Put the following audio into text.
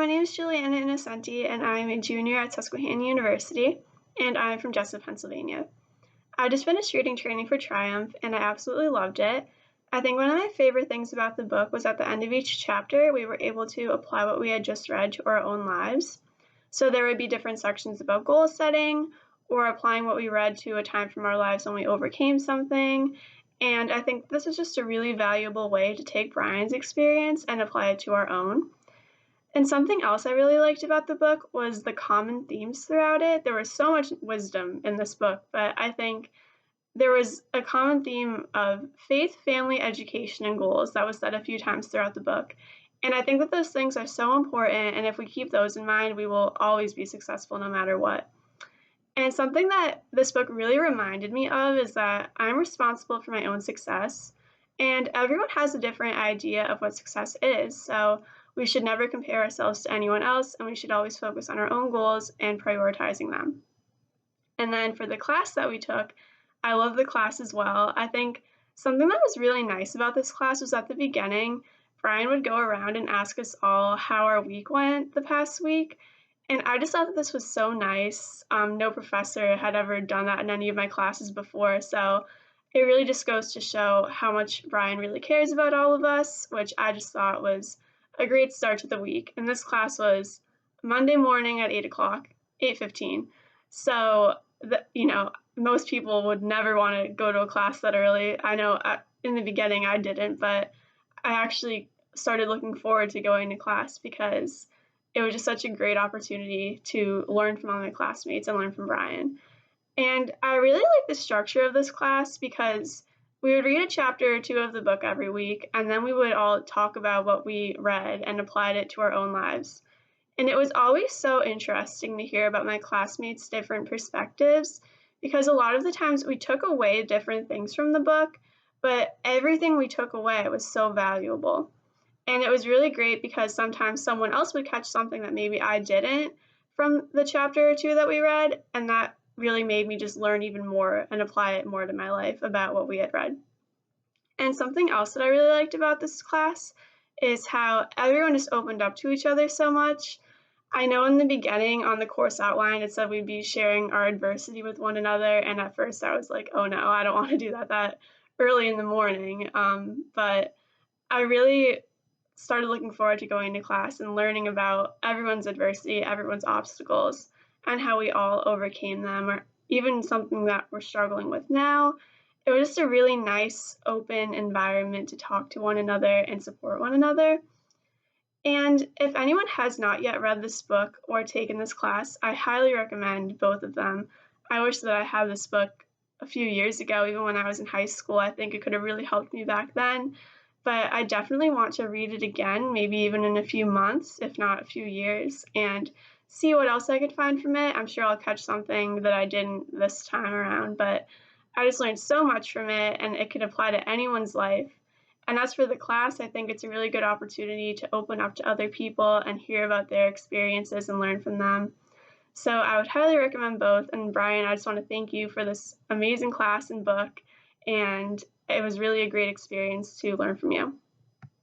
my name is Juliana Innocenti, and I'm a junior at Susquehanna University, and I'm from Jessup, Pennsylvania. I just finished reading Training for Triumph, and I absolutely loved it. I think one of my favorite things about the book was at the end of each chapter, we were able to apply what we had just read to our own lives. So there would be different sections about goal setting, or applying what we read to a time from our lives when we overcame something. And I think this is just a really valuable way to take Brian's experience and apply it to our own. And something else I really liked about the book was the common themes throughout it. There was so much wisdom in this book, but I think there was a common theme of faith, family, education, and goals that was said a few times throughout the book. And I think that those things are so important, and if we keep those in mind, we will always be successful no matter what. And something that this book really reminded me of is that I'm responsible for my own success, and everyone has a different idea of what success is. So we should never compare ourselves to anyone else, and we should always focus on our own goals and prioritizing them. And then for the class that we took, I love the class as well. I think something that was really nice about this class was at the beginning, Brian would go around and ask us all how our week went the past week. And I just thought that this was so nice. No professor had ever done that in any of my classes before. So it really just goes to show how much Brian really cares about all of us, which I just thought was a great start to the week. And this class was Monday morning at 8 o'clock, 8:15. So, most people would never want to go to a class that early. I know in the beginning I didn't, but I actually started looking forward to going to class because it was just such a great opportunity to learn from all my classmates and learn from Brian. And I really like the structure of this class because we would read a chapter or two of the book every week, and then we would all talk about what we read and applied it to our own lives. And it was always so interesting to hear about my classmates' different perspectives because a lot of the times we took away different things from the book, but everything we took away was so valuable. And it was really great because sometimes someone else would catch something that maybe I didn't from the chapter or two that we read, and that really made me just learn even more and apply it more to my life about what we had read. And something else that I really liked about this class is how everyone just opened up to each other so much. I know in the beginning on the course outline it said we'd be sharing our adversity with one another, and at first I was like, oh no, I don't want to do that early in the morning. But I really started looking forward to going to class and learning about everyone's adversity, everyone's obstacles, and how we all overcame them, or even something that we're struggling with now. It was just a really nice, open environment to talk to one another and support one another. And if anyone has not yet read this book or taken this class, I highly recommend both of them. I wish that I had this book a few years ago, even when I was in high school. I think it could have really helped me back then. But I definitely want to read it again, maybe even in a few months, if not a few years, and see what else I could find from it. I'm sure I'll catch something that I didn't this time around, but I just learned so much from it, and it could apply to anyone's life. And as for the class, I think it's a really good opportunity to open up to other people and hear about their experiences and learn from them. So I would highly recommend both. And Brian, I just want to thank you for this amazing class and book. And it was really a great experience to learn from you.